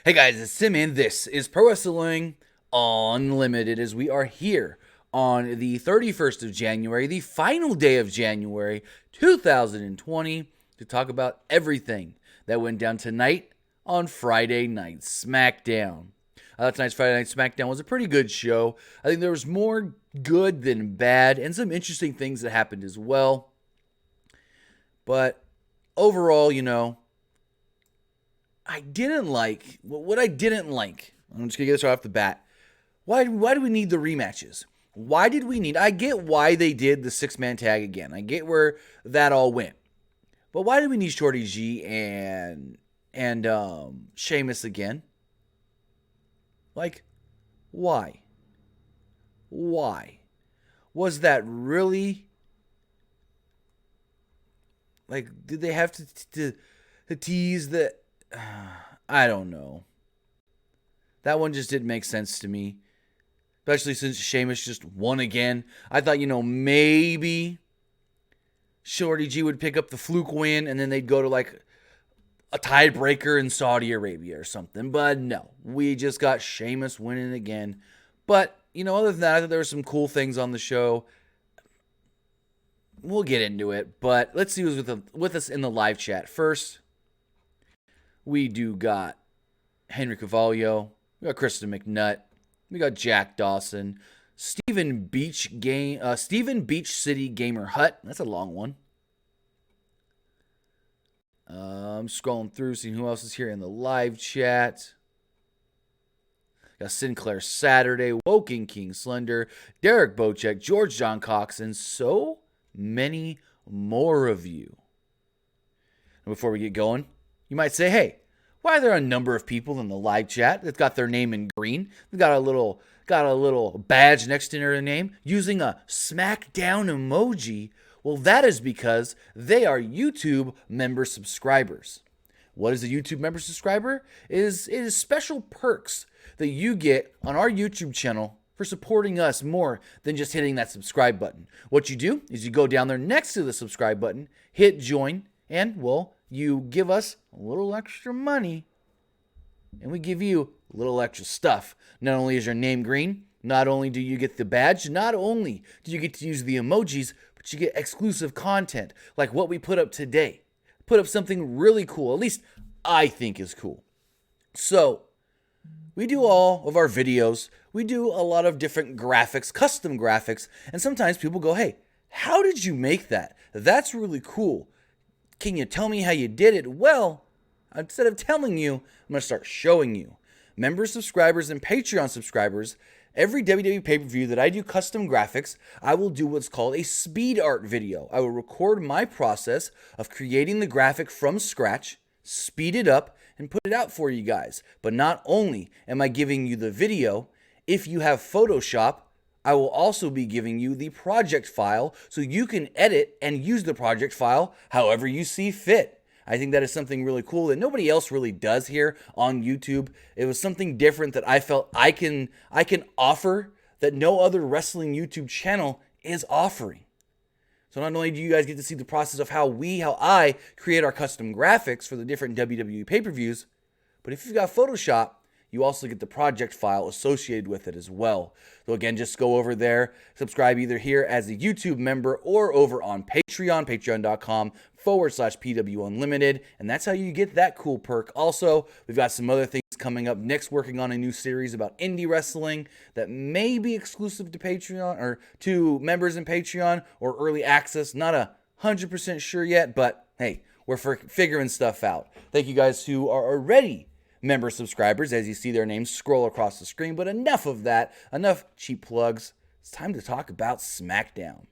Hey guys, it's Sim and this is Pro Wrestling Unlimited as we are here on the 31st of January, the final day of January 2020, to talk about everything that went down tonight on Friday Night Smackdown. I thought tonight's Friday Night Smackdown was a pretty good show. I think there was more good than bad and some interesting things that happened as well. But overall, I didn't like, what I didn't like, I'm just going to get this right off the bat. Why do we need the rematches? I get why they did the six-man tag again. I get where that all went. But why do we need Shorty G and Sheamus again? Like, why? Why? Was that really, like, did they have to tease that? I don't know. That one just didn't make sense to me. Especially since Sheamus just won again. I thought, maybe Shorty G would pick up the fluke win and then they'd go to like a tiebreaker in Saudi Arabia or something. But no, we just got Sheamus winning again. But, other than that, I thought there were some cool things on the show. We'll get into it. But let's see who's with us in the live chat. First, we do got Henry Cavallo, we got Kristen McNutt, we got Jack Dawson, Stephen Beach City Gamer Hut. That's a long one. I'm scrolling through, seeing who else is here in the live chat. Got Sinclair Saturday, Woken King Slender, Derek Bocek, George John Cox, and so many more of you. And before we get going, you might say, hey, why are there a number of people in the live chat that's got their name in green? They've got a little badge next to their name using a Smackdown emoji. Well, that is because they are YouTube member subscribers. What is a YouTube member subscriber? It is special perks that you get on our YouTube channel for supporting us more than just hitting that subscribe button. What you do is you go down there next to the subscribe button, hit join, and, well, you give us a little extra money, and we give you a little extra stuff. Not only is your name green, not only do you get the badge, not only do you get to use the emojis, but you get exclusive content like what we put up today. Put up something really cool, at least I think is cool. So, we do all of our videos. We do a lot of different graphics, custom graphics, and sometimes people go, hey, how did you make that? That's really cool. Can you tell me how you did it? Well, instead of telling you, I'm going to start showing you. Members, subscribers, and Patreon subscribers, every WWE pay-per-view that I do custom graphics, I will do what's called a speed art video. I will record my process of creating the graphic from scratch, speed it up, and put it out for you guys. But not only am I giving you the video, if you have Photoshop, I will also be giving you the project file so you can edit and use the project file however you see fit. I think that is something really cool that nobody else really does here on YouTube. It was something different that I felt I can offer that no other wrestling YouTube channel is offering. So not only do you guys get to see the process of how I create our custom graphics for the different WWE pay-per-views, but if you've got Photoshop, you also get the project file associated with it as well. So again, just go over there, subscribe either here as a YouTube member or over on Patreon, patreon.com/PWUnlimited. And that's how you get that cool perk. Also, we've got some other things coming up next, working on a new series about indie wrestling that may be exclusive to Patreon or to members in Patreon or early access. Not 100% sure yet, but hey, we're figuring stuff out. Thank you guys who are already member subscribers, as you see their names scroll across the screen. But enough of that, enough cheap plugs. It's time to talk about SmackDown.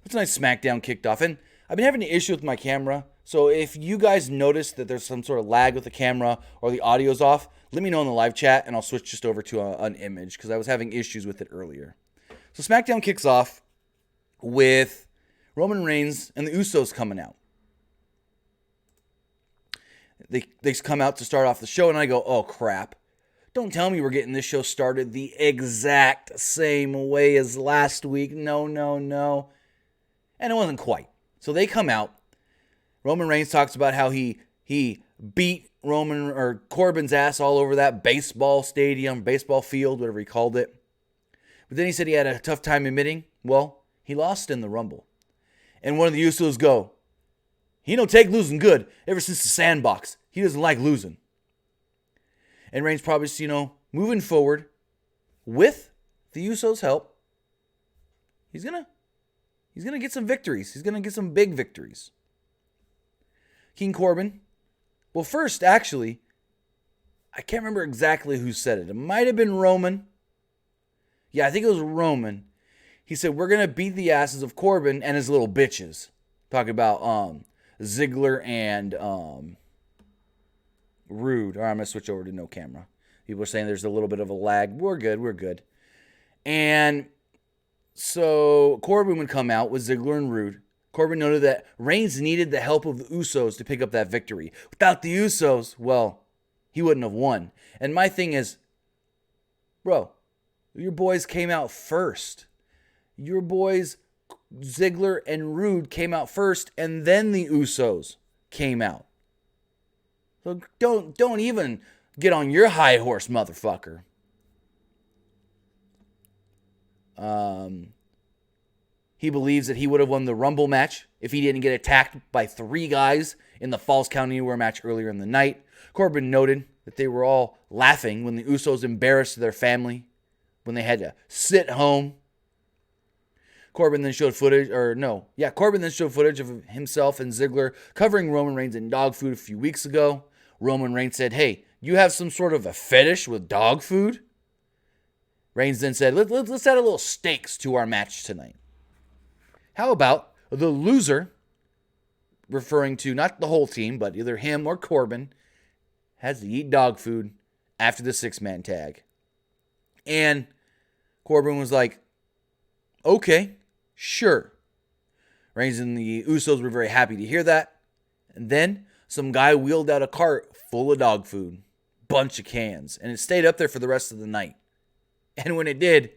Tonight's SmackDown kicked off, and I've been having an issue with my camera, so if you guys notice that there's some sort of lag with the camera or the audio's off, let me know in the live chat and I'll switch just over to an image because I was having issues with it earlier. So SmackDown kicks off with Roman Reigns and the Usos coming out. They come out to start off the show, and I go, oh, crap. Don't tell me we're getting this show started the exact same way as last week. No. And it wasn't quite. So they come out. Roman Reigns talks about how he beat Corbin's ass all over that baseball stadium, baseball field, whatever he called it. But then he said he had a tough time admitting, well, he lost in the Rumble. And one of the Usos go, he don't take losing good ever since the sandbox. He doesn't like losing. And Reigns promised, moving forward, with the Usos' help, he's gonna get some victories. He's gonna get some big victories. King Corbin. Well, first, actually, I can't remember exactly who said it. It might have been Roman. Yeah, I think it was Roman. He said, we're going to beat the asses of Corbin and his little bitches. Talking about Ziggler and Rude. All right, I'm going to switch over to no camera. People are saying there's a little bit of a lag. We're good. And so Corbin would come out with Ziggler and Rude. Corbin noted that Reigns needed the help of the Usos to pick up that victory. Without the Usos, well, he wouldn't have won. And my thing is, bro, your boys came out first. Your boys, Ziggler and Rude, came out first, and then the Usos came out. So don't even get on your high horse, motherfucker. He believes that he would have won the Rumble match if he didn't get attacked by 3 guys in the Falls Count Anywhere match earlier in the night. Corbin noted that they were all laughing when the Usos embarrassed their family, when they had to sit home. Corbin then showed footage of himself and Ziggler covering Roman Reigns in dog food a few weeks ago. Roman Reigns said, hey, you have some sort of a fetish with dog food? Reigns then said, let's add a little stakes to our match tonight. How about the loser, referring to not the whole team, but either him or Corbin, has to eat dog food after the 6-man tag? And Corbin was like, okay, sure. Reigns and the Usos were very happy to hear that. And then some guy wheeled out a cart full of dog food, bunch of cans, and it stayed up there for the rest of the night. And when it did,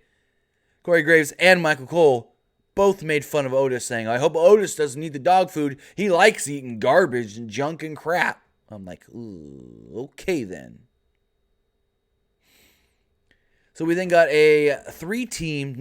Corey Graves and Michael Cole both made fun of Otis, saying, I hope Otis doesn't eat the dog food. He likes eating garbage and junk and crap. I'm like, ooh, okay then. So we then got a 4-team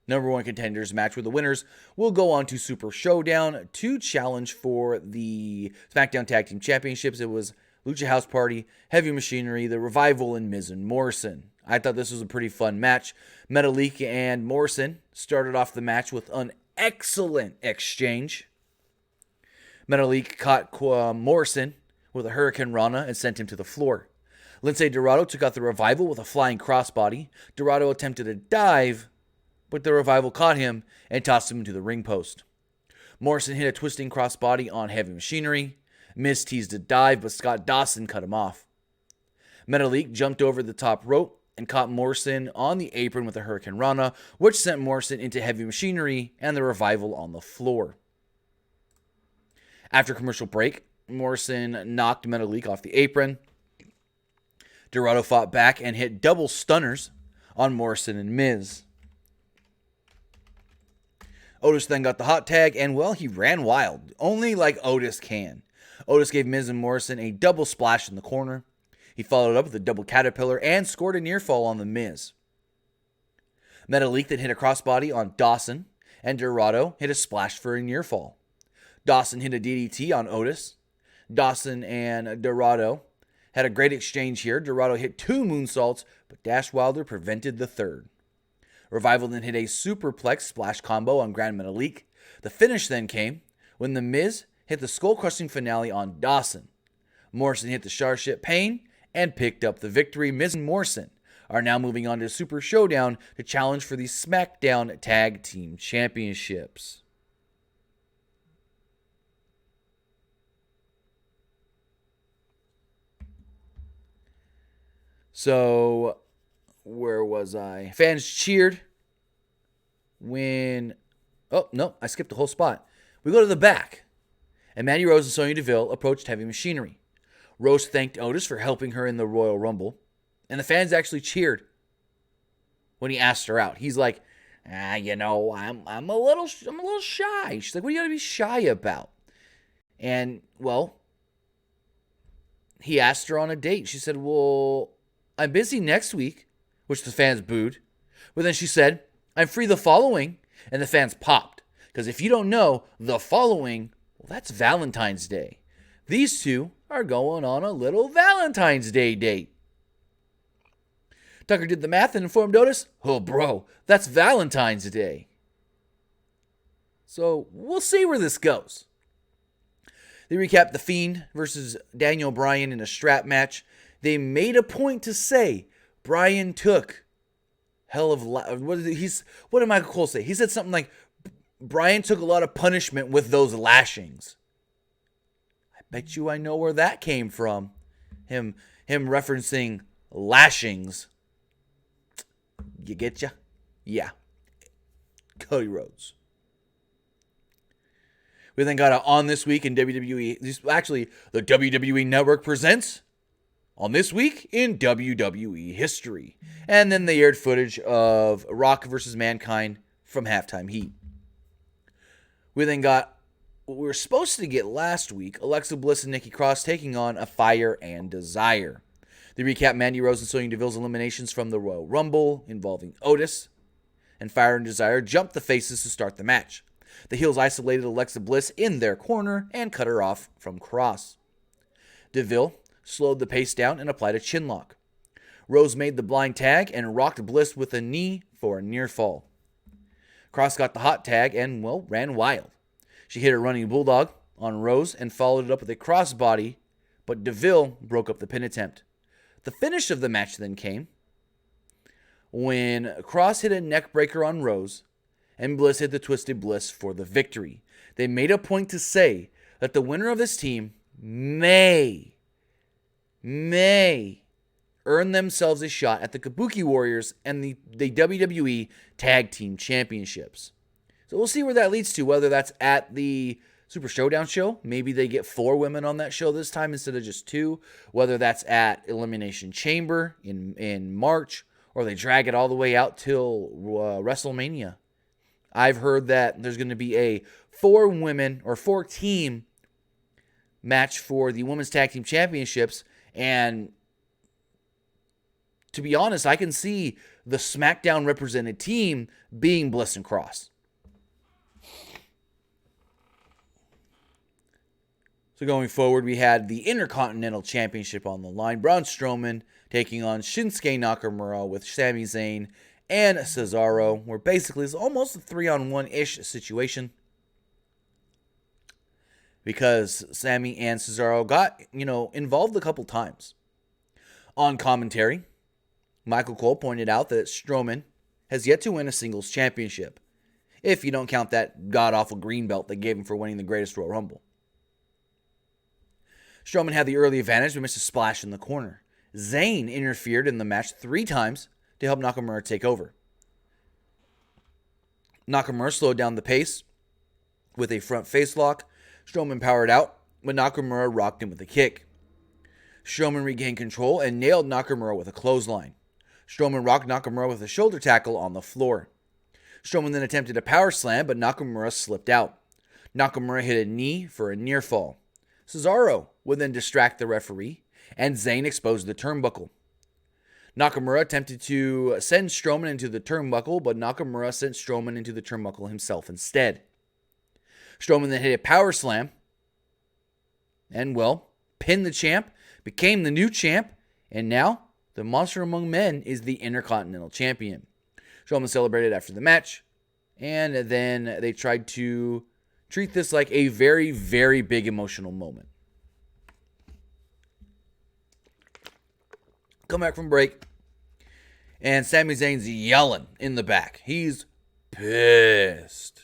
number 1 contenders match where the winners will go on to Super Showdown to challenge for the SmackDown Tag Team Championships. It was Lucha House Party, Heavy Machinery, The Revival, and Miz and Morrison. I thought this was a pretty fun match. Metalik and Morrison started off the match with an excellent exchange. Metalik caught Morrison with a Hurricane Rana and sent him to the floor. Lince Dorado took out the Revival with a flying crossbody. Dorado attempted a dive, but the Revival caught him and tossed him into the ring post. Morrison hit a twisting crossbody on Heavy Machinery. Miz teased a dive, but Scott Dawson cut him off. Metalik jumped over the top rope and caught Morrison on the apron with a Hurricane Rana, which sent Morrison into Heavy Machinery and the Revival on the floor. After commercial break, Morrison knocked Metalik off the apron. Dorado fought back and hit double stunners on Morrison and Miz. Otis then got the hot tag, and, well, he ran wild, only like Otis can. Otis gave Miz and Morrison a double splash in the corner. He followed up with a double caterpillar and scored a near fall on the Miz. Metalik then hit a crossbody on Dawson, and Dorado hit a splash for a near fall. Dawson hit a DDT on Otis. Dawson and Dorado had a great exchange here. Dorado hit 2 moonsaults, but Dash Wilder prevented the third. Revival then hit a superplex splash combo on Grand Metalik. The finish then came when the Miz hit the skull-crushing finale on Dawson. Morrison hit the Starship Pain and picked up the victory. Miz and Morrison are now moving on to Super Showdown to challenge for the SmackDown Tag Team Championships. So, where was I? Fans cheered when... Oh, no, I skipped the whole spot. We go to the back, and Mandy Rose and Sonya Deville approached Heavy Machinery. Rose thanked Otis for helping her in the Royal Rumble, and the fans actually cheered when he asked her out. He's like, I'm a little shy. She's like, what do you got to be shy about? And, well, he asked her on a date. She said, well, I'm busy next week, which the fans booed. But then she said, I'm free the following, and the fans popped. Because if you don't know, the following, well, that's Valentine's Day. These two are going on a little Valentine's Day date. Tucker did the math and informed Otis, oh, bro, that's Valentine's Day. So we'll see where this goes. They recapped The Fiend versus Daniel Bryan in a strap match. They made a point to say Bryan took what did Michael Cole say? He said something like Bryan took a lot of punishment with those lashings. I bet you I know where that came from. Him referencing lashings. You get ya? Yeah. Cody Rhodes. We then got On This Week in WWE. Actually, the WWE Network presents On This Week in WWE History. And then they aired footage of Rock versus Mankind from Halftime Heat. We then got what we were supposed to get last week, Alexa Bliss and Nikki Cross taking on A Fire and Desire. They recap Mandy Rose and Sonya Deville's eliminations from the Royal Rumble involving Otis. And Fire and Desire jumped the faces to start the match. The heels isolated Alexa Bliss in their corner and cut her off from Cross. Deville slowed the pace down and applied a chinlock. Rose made the blind tag and rocked Bliss with a knee for a near fall. Cross got the hot tag and, well, ran wild. She hit a running bulldog on Rose and followed it up with a crossbody, but Deville broke up the pin attempt. The finish of the match then came when Cross hit a neck breaker on Rose and Bliss hit the Twisted Bliss for the victory. They made a point to say that the winner of this team may earn themselves a shot at the Kabuki Warriors and the WWE Tag Team Championships. So we'll see where that leads to, whether that's at the Super Showdown show. Maybe they get 4 women on that show this time instead of just 2. Whether that's at Elimination Chamber in March, or they drag it all the way out till WrestleMania. I've heard that there's going to be a 4-women or 4-team match for the Women's Tag Team Championships. And to be honest, I can see the SmackDown represented team being Bliss and Cross. So going forward, we had the Intercontinental Championship on the line. Braun Strowman taking on Shinsuke Nakamura with Sami Zayn and Cesaro, where basically it's almost a 3-on-1-ish situation. Because Sami and Cesaro got, involved a couple times. On commentary, Michael Cole pointed out that Strowman has yet to win a singles championship, if you don't count that god-awful green belt they gave him for winning the Greatest Royal Rumble. Strowman had the early advantage but missed a splash in the corner. Zayn interfered in the match 3 times to help Nakamura take over. Nakamura slowed down the pace with a front face lock. Strowman powered out, but Nakamura rocked him with a kick. Strowman regained control and nailed Nakamura with a clothesline. Strowman rocked Nakamura with a shoulder tackle on the floor. Strowman then attempted a power slam, but Nakamura slipped out. Nakamura hit a knee for a near fall. Cesaro would then distract the referee, and Zayn exposed the turnbuckle. Nakamura attempted to send Strowman into the turnbuckle, but Nakamura sent Strowman into the turnbuckle himself instead. Strowman then hit a power slam, and, pinned the champ, became the new champ, and now the Monster Among Men is the Intercontinental Champion. Strowman celebrated after the match, and then they tried to treat this like a very, very big emotional moment. Come back from break, and Sami Zayn's yelling in the back. He's pissed.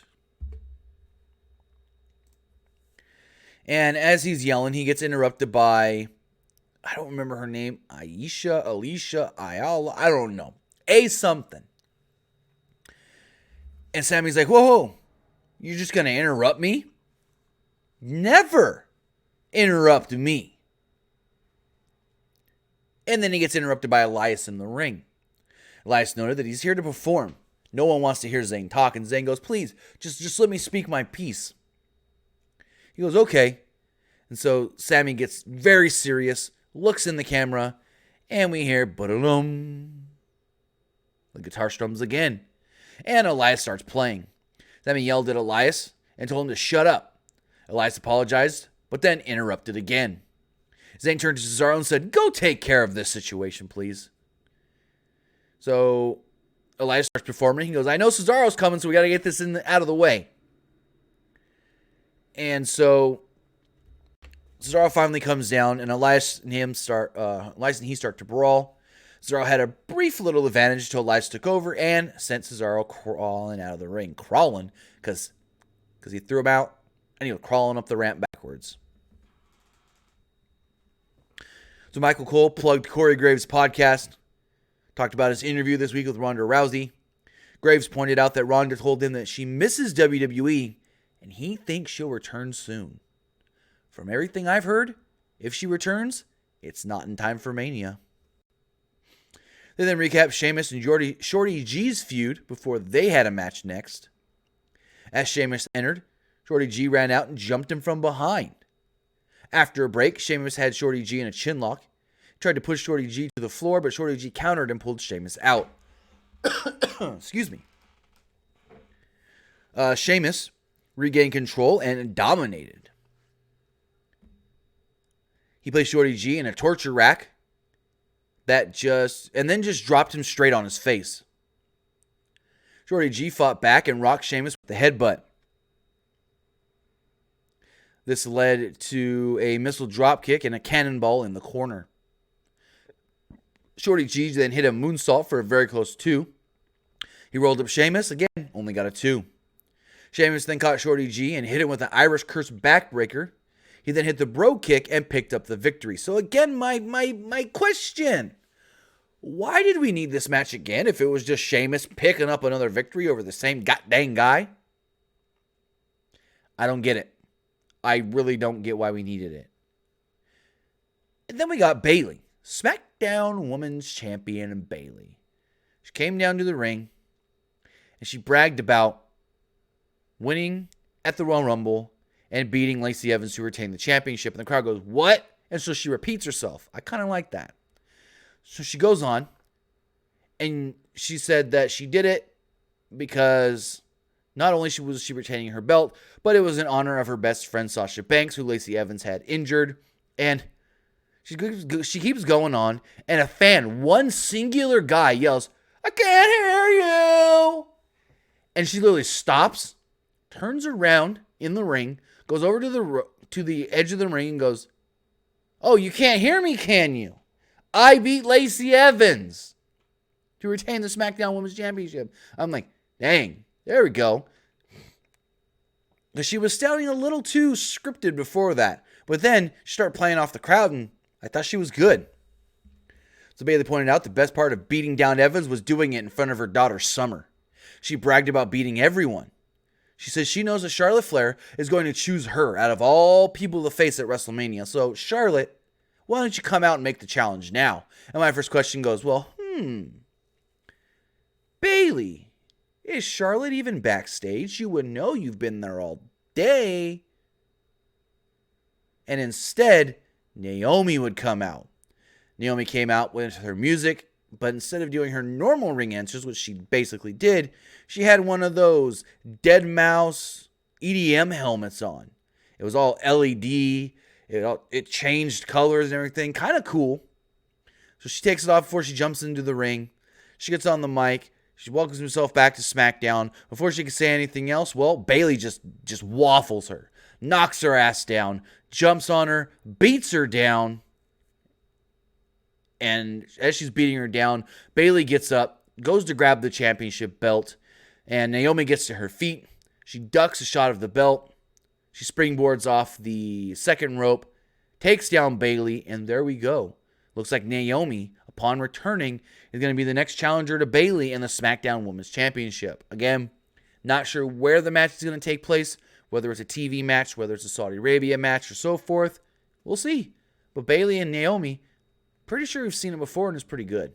And as he's yelling, he gets interrupted by, I don't remember her name, Alicia, Ayala, I don't know. Something. And Sami's like, whoa, you're just going to interrupt me? Never interrupt me. And then he gets interrupted by Elias in the ring. Elias noted that he's here to perform. No one wants to hear Zayn talk. And Zayn goes, please, just let me speak my piece. He goes, okay. And so Sami gets very serious, looks in the camera, and we hear ba-da-dum. The guitar strums again, and Elias starts playing. Sami yelled at Elias and told him to shut up. Elias apologized, but then interrupted again. Zayn turned to Cesaro and said, "Go take care of this situation, please." So Elias starts performing. He goes, "I know Cesaro's coming, so we got to get this out of the way." And so Cesaro finally comes down, and Elias and he start to brawl. Cesaro had a brief little advantage until Elias took over and sent Cesaro crawling out of the ring. Crawling, because he threw him out, and he was crawling up the ramp backwards. So Michael Cole plugged Corey Graves' podcast, talked about his interview this week with Ronda Rousey. Graves pointed out that Ronda told him that she misses WWE, and he thinks she'll return soon. From everything I've heard, if she returns, it's not in time for Mania. They then recap Sheamus and Shorty G's feud before they had a match next. As Sheamus entered, Shorty G ran out and jumped him from behind. After a break, Sheamus had Shorty G in a chinlock. He tried to push Shorty G to the floor, but Shorty G countered and pulled Sheamus out. Excuse me. Sheamus regained control and dominated. He placed Shorty G in a torture rack and then dropped him straight on his face. Shorty G fought back and rocked Sheamus with the headbutt. This led to a missile drop kick and a cannonball in the corner. Shorty G then hit a moonsault for a very close 2. He rolled up Sheamus, again, only got a 2. Sheamus then caught Shorty G and hit him with an Irish curse backbreaker. He then hit the bro kick and picked up the victory. So again, my question, why did we need this match again if it was just Sheamus picking up another victory over the same goddamn guy? I don't get it. I really don't get why we needed it. And then we got Bayley, SmackDown Women's Champion Bayley. She came down to the ring and she bragged about winning at the Royal Rumble and beating Lacey Evans to retain the championship. And the crowd goes, "What?" And so she repeats herself. I kind of like that. So she goes on and she said that she did it because not only was she retaining her belt, but it was in honor of her best friend Sasha Banks, who Lacey Evans had injured. And she keeps going on, and a fan, one singular guy, yells, "I can't hear you!" And she literally stops, turns around in the ring, goes over to the edge of the ring and goes, "Oh, you can't hear me, can you? I beat Lacey Evans to retain the SmackDown Women's Championship." I'm like, dang. There we go. Because she was sounding a little too scripted before that. But then she started playing off the crowd, and I thought she was good. So Bayley pointed out the best part of beating down Evans was doing it in front of her daughter, Summer. She bragged about beating everyone. She says she knows that Charlotte Flair is going to choose her out of all people to face at WrestleMania. So, Charlotte, why don't you come out and make the challenge now? And my first question goes, Bayley, is Charlotte even backstage? You would know, you've been there all day. And instead, Naomi would come out. Naomi came out with her music, but instead of doing her normal ring answers, which she basically did, she had one of those dead mouse EDM helmets on. It was all LED. It changed colors and everything. Kind of cool. So she takes it off before she jumps into the ring. She gets on the mic. She welcomes herself back to SmackDown. Before she can say anything else, Bayley just waffles her, knocks her ass down, jumps on her, beats her down. And as she's beating her down, Bayley gets up, goes to grab the championship belt, and Naomi gets to her feet. She ducks a shot of the belt. She springboards off the second rope, takes down Bayley, and there we go. Looks like Naomi, upon returning, is going to be the next challenger to Bayley in the SmackDown Women's Championship. Again, not sure where the match is going to take place, whether it's a TV match, whether it's a Saudi Arabia match, or so forth. We'll see. But Bayley and Naomi, pretty sure we've seen it before, and it's pretty good.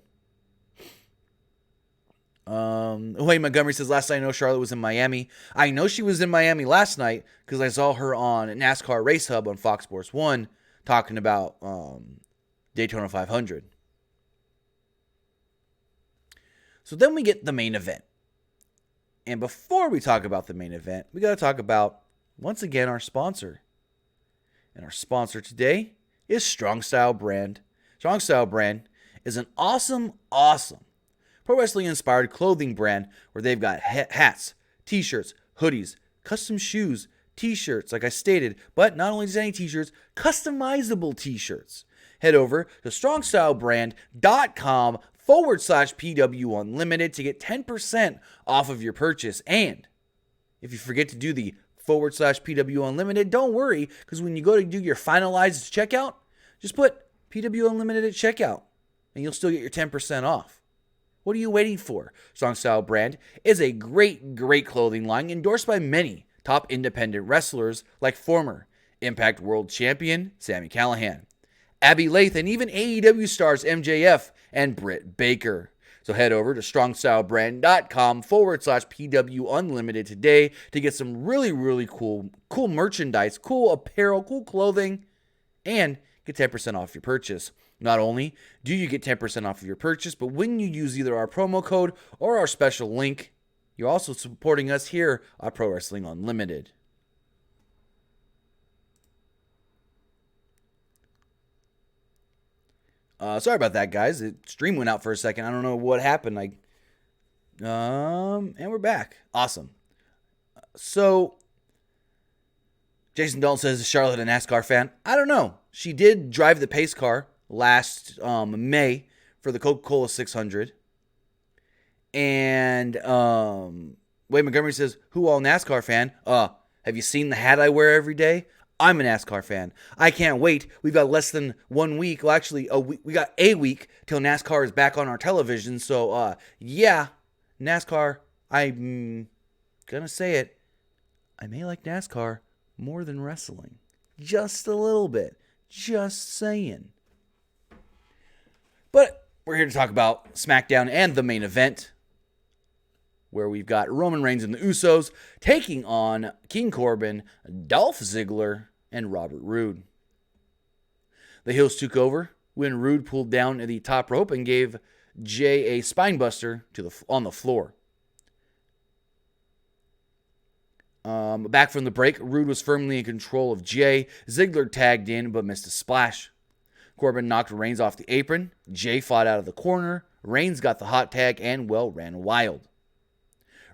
Wayne Montgomery says, last night I know Charlotte was in Miami. I know she was in Miami last night because I saw her on NASCAR Race Hub on Fox Sports 1 talking about Daytona 500. So then we get the main event. And before we talk about the main event, we got to talk about, once again, our sponsor. And our sponsor today is Strong Style Brand. Strong Style Brand is an awesome pro wrestling inspired clothing brand where they've got hats, t-shirts, hoodies, custom shoes, t-shirts, like I stated, but not only just any t-shirts, customizable t-shirts. Head over to strongstylebrand.com/PWUnlimited to get 10% off of your purchase. And if you forget to do the /PWUnlimited, don't worry, because when you go to do your finalized checkout, just put PWUnlimited at checkout, and you'll still get your 10% off. What are you waiting for? Strong Style Brand is a great clothing line endorsed by many top independent wrestlers like former Impact World Champion Sami Callihan, Abby Lath, and even AEW stars MJF and Britt Baker. So head over to strongstylebrand.com/PWUnlimited today to get some really cool merchandise, cool apparel, cool clothing, and get 10% off your purchase. Not only do you get 10% off of your purchase, but when you use either our promo code or our special link, you're also supporting us here at Pro Wrestling Unlimited. Sorry about that, guys. The stream went out for a second. I don't know what happened. And we're back. Awesome. So, Jason Dalton says, is Charlotte a NASCAR fan? I don't know. She did drive the pace car last May for the Coca-Cola 600. And Wade Montgomery says, who all NASCAR fan? Have you seen the hat I wear every day? I'm a NASCAR fan. I can't wait. We've got less than 1 week. Well, actually, we got a week till NASCAR is back on our television. So, yeah, NASCAR, I'm going to say it. I may like NASCAR more than wrestling. Just a little bit. Just saying. But we're here to talk about SmackDown and the main event, where we've got Roman Reigns and the Usos taking on King Corbin, Dolph Ziggler, and Robert Roode. The Heels took over when Roode pulled down the top rope and gave Jay a spinebuster on the floor. Back from the break, Roode was firmly in control of Jay. Ziggler tagged in but missed a splash. Corbin knocked Reigns off the apron. Jay fought out of the corner. Reigns got the hot tag and, ran wild.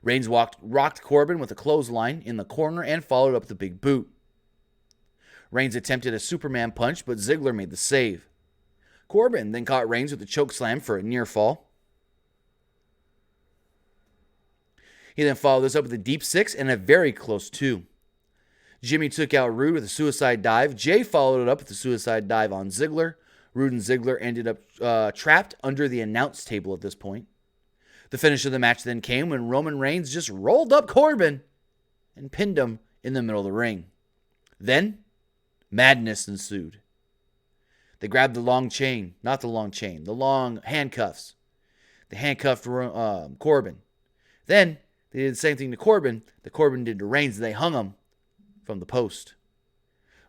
Reigns rocked Corbin with a clothesline in the corner and followed up the big boot. Reigns attempted a Superman punch, but Ziggler made the save. Corbin then caught Reigns with a chokeslam for a near fall. He then followed this up with a deep six and a very close 2. Jimmy took out Roode with a suicide dive. Jay followed it up with a suicide dive on Ziggler. Roode and Ziggler ended up trapped under the announce table at this point. The finish of the match then came when Roman Reigns just rolled up Corbin and pinned him in the middle of the ring. Then, madness ensued. They grabbed the long handcuffs. They handcuffed Corbin. Then, they did the same thing to Corbin that Corbin did to Reigns. They hung him from the post.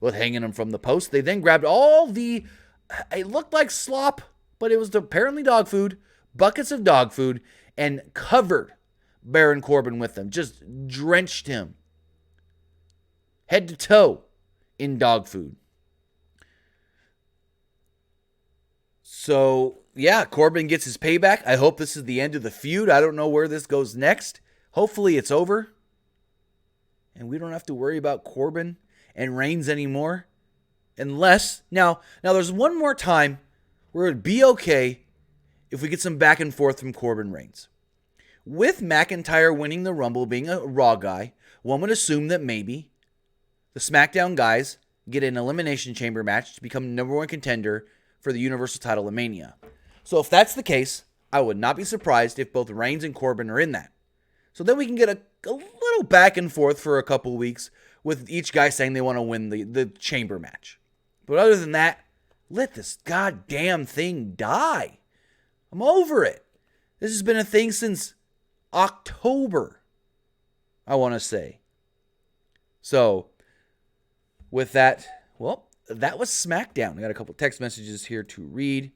With hanging him from the post, they then grabbed it looked like slop, but it was apparently dog food, buckets of dog food, and covered Baron Corbin with them. Just drenched him head to toe in dog food. So, yeah, Corbin gets his payback. I hope this is the end of the feud. I don't know where this goes next. Hopefully it's over. And we don't have to worry about Corbin and Reigns anymore. Unless, now there's one more time where it'd be okay if we get some back and forth from Corbin Reigns. With McIntyre winning the Rumble, being a Raw guy, one would assume that maybe the SmackDown guys get an Elimination Chamber match to become number one contender for the Universal title at Mania. So if that's the case, I would not be surprised if both Reigns and Corbin are in that. So then we can get a little back and forth for a couple weeks with each guy saying they want to win the chamber match. But other than that, let this goddamn thing die. I'm over it. This has been a thing since October, I want to say. So, with that, that was SmackDown. I got a couple text messages here to read.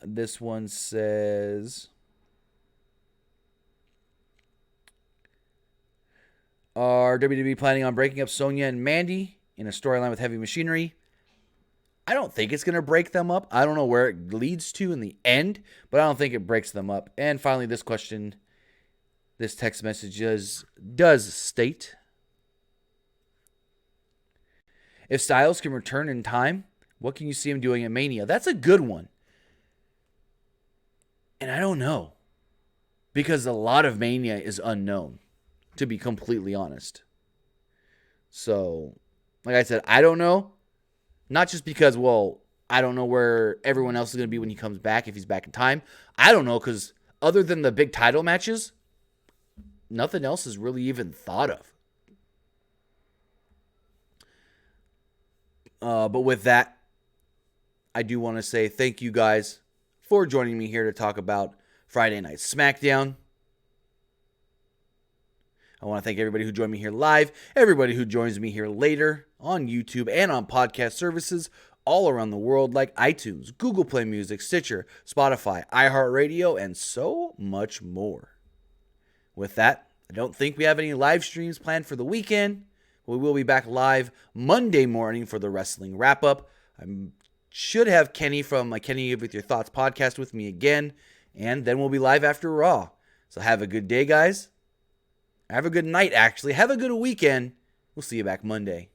This one says, are WWE planning on breaking up Sonya and Mandy in a storyline with Heavy Machinery? I don't think it's going to break them up. I don't know where it leads to in the end, but I don't think it breaks them up. And finally, this question, this text message does state, if Styles can return in time, what can you see him doing at Mania? That's a good one. And I don't know. Because a lot of Mania is unknown, to be completely honest. So, like I said, I don't know. Not just because, I don't know where everyone else is going to be when he comes back, if he's back in time. I don't know, because other than the big title matches, nothing else is really even thought of. But with that, I do want to say thank you guys for joining me here to talk about Friday Night Smackdown. I want to thank everybody who joined me here live, everybody who joins me here later on YouTube and on podcast services all around the world like iTunes, Google Play Music, Stitcher, Spotify, iHeartRadio, and so much more. With that, I don't think we have any live streams planned for the weekend. We will be back live Monday morning for the wrestling wrap-up. I should have Kenny from my Kenny With Your Thoughts podcast with me again, and then we'll be live after Raw. So have a good day, guys. Have a good night, actually. Have a good weekend. We'll see you back Monday.